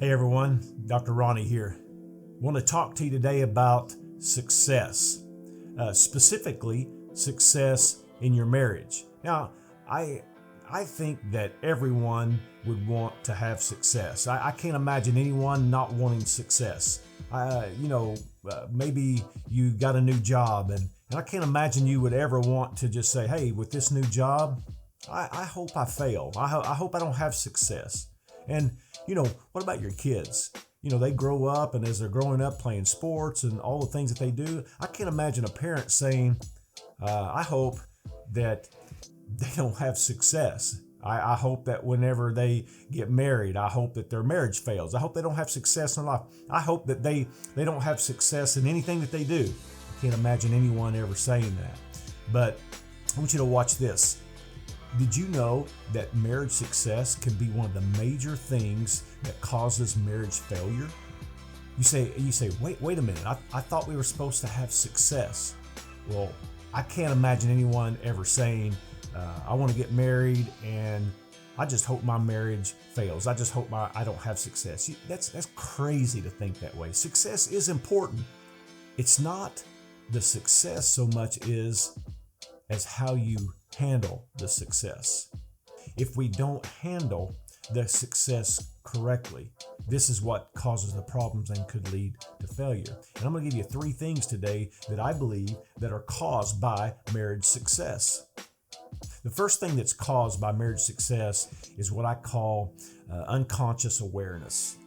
Hey everyone, Dr. Ronnie here. I want to talk to you today about success, specifically success in your marriage. Now, I think that everyone would want to have success. I can't imagine anyone not wanting success. Maybe you got a new job, and I can't imagine you would ever want to just say, hey, with this new job, I hope I fail. I hope I don't have success. And, what about your kids? They grow up, and as they're growing up playing sports and all the things that they do, I can't imagine a parent saying, I hope that they don't have success. I hope that whenever they get married, I hope that their marriage fails. I hope they don't have success in life. I hope that they don't have success in anything that they do. I can't imagine anyone ever saying that. But I want you to watch this. Did you know that marriage success can be one of the major things that causes marriage failure? You say, wait a minute, I thought we were supposed to have success. Well, I can't imagine anyone ever saying, I want to get married and I just hope my marriage fails. I just hope I don't have success. That's crazy to think that way. Success is important. It's not the success so much as how you handle the success. If we don't handle the success correctly, this is what causes the problems and could lead to failure. And I'm going to give you 3 things today that I believe that are caused by marriage success. The first thing that's caused by marriage success is what I call unconscious awareness.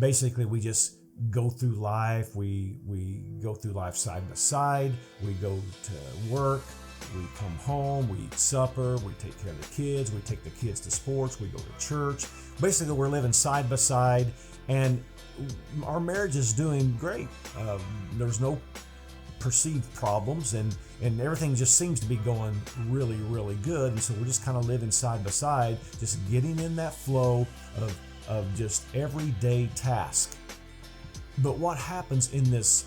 Basically, we just go through life. We go through life side by side. We go to work. We come home, we eat supper, we take care of the kids, we take the kids to sports, we go to church. Basically, we're living side by side, and our marriage is doing great. There's no perceived problems, and everything just seems to be going really, really good. And so we're just kind of living side by side, just getting in that flow of just everyday task. But what happens in this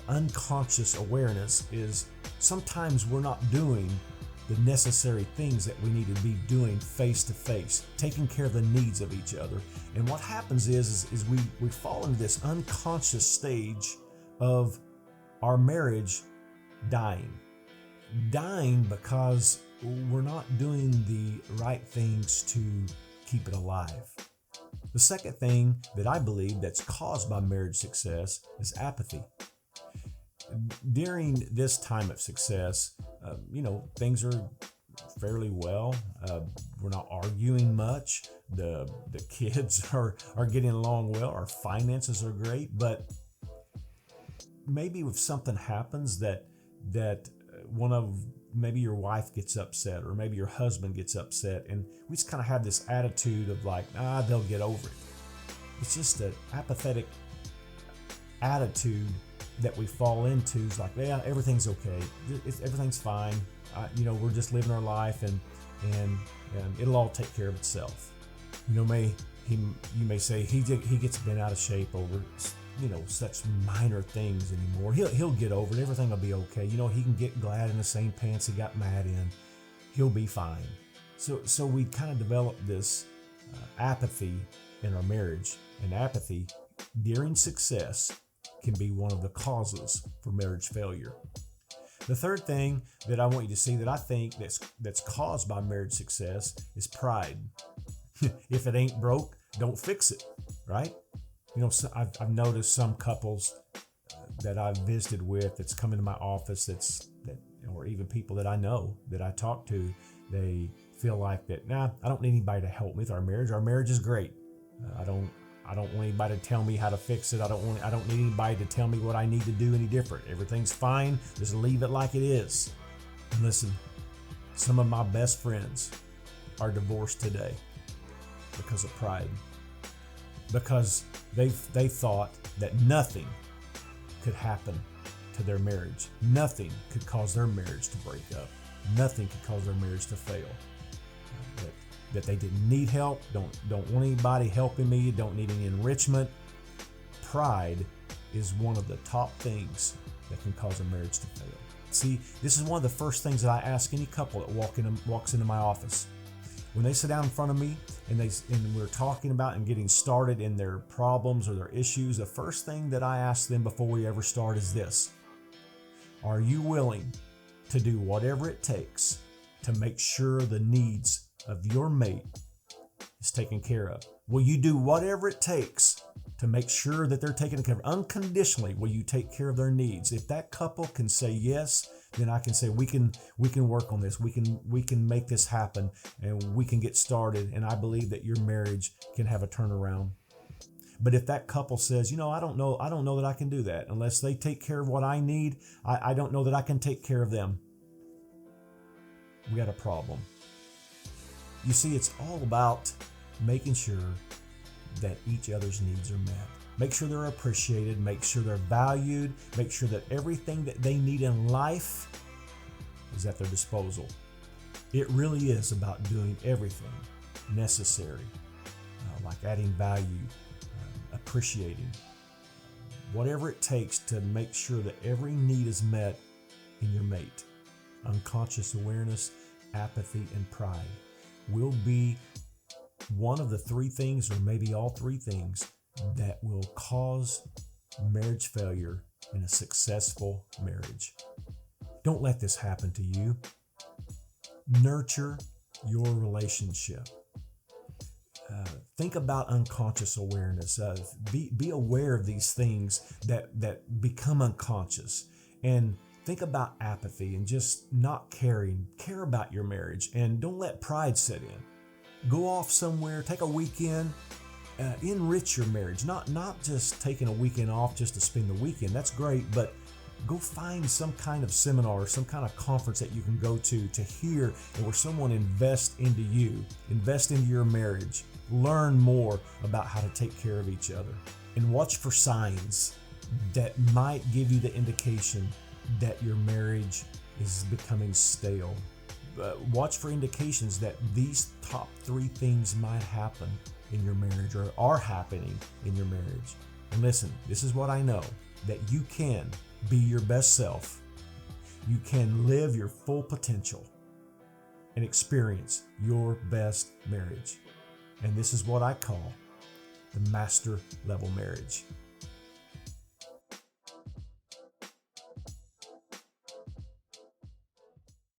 unconscious awareness is sometimes we're not doing the necessary things that we need to be doing face to face, taking care of the needs of each other. And what happens is we fall into this unconscious stage of our marriage dying because we're not doing the right things to keep it alive. The second thing that I believe that's caused by marriage success is apathy. During this time of success, things are fairly well. We're not arguing much. The kids are getting along well. Our finances are great. But maybe if something happens that maybe your wife gets upset, or maybe your husband gets upset, and we just kind of have this attitude of like, they'll get over it. It's just an apathetic attitude that we fall into. It's like, yeah, everything's okay. Everything's fine. We're just living our life, and it'll all take care of itself. You may say he gets bent out of shape over such minor things anymore. He'll get over it. Everything will be okay. He can get glad in the same pants he got mad in. He'll be fine. So we kind of develop this apathy in our marriage, and apathy during success can be one of the causes for marriage failure. The third thing that I want you to see that I think that's caused by marriage success is pride. If it ain't broke, don't fix it, right? I've noticed some couples that I've visited with that's come into my office or even people that I know that I talk to, they feel like that, I don't need anybody to help me with our marriage. Our marriage is great. I don't want anybody to tell me how to fix it. I don't need anybody to tell me what I need to do any different. Everything's fine. Just leave it like it is. And listen, some of my best friends are divorced today because of pride. Because they thought that nothing could happen to their marriage. Nothing could cause their marriage to break up. Nothing could cause their marriage to fail. That they didn't need help, don't want anybody helping me, don't need any enrichment. Pride is one of the top things that can cause a marriage to fail. See, this is one of the first things that I ask any couple that walks into my office. When they sit down in front of me and we're talking about and getting started in their problems or their issues, the first thing that I ask them before we ever start is this: are you willing to do whatever it takes to make sure the needs of your mate is taken care of? Will you do whatever it takes to make sure that they're taken care of? Unconditionally, will you take care of their needs? If that couple can say yes, then I can say we can work on this. We can make this happen, and we can get started. And I believe that your marriage can have a turnaround. But if that couple says, I don't know that I can do that unless they take care of what I need, I don't know that I can take care of them, we got a problem. You see, it's all about making sure that each other's needs are met. Make sure they're appreciated, make sure they're valued, make sure that everything that they need in life is at their disposal. It really is about doing everything necessary, like adding value, appreciating, whatever it takes to make sure that every need is met in your mate. Unconscious awareness, apathy, and pride will be one of the three things, or maybe all three things, that will cause marriage failure in a successful marriage. Don't let this happen to you. Nurture your relationship. Think about unconscious awareness. Be aware of these things that become unconscious, and think about apathy and just not caring. Care about your marriage, and don't let pride set in. Go off somewhere, take a weekend, enrich your marriage. Not just taking a weekend off just to spend the weekend. That's great, but go find some kind of seminar, some kind of conference that you can go to hear, and where someone invests into you, invest into your marriage. Learn more about how to take care of each other, and watch for signs that might give you the indication that your marriage is becoming stale. Watch for indications that these top three things might happen in your marriage, or are happening in your marriage. And listen, this is what I know, that you can be your best self. You can live your full potential and experience your best marriage. And this is what I call the master level marriage.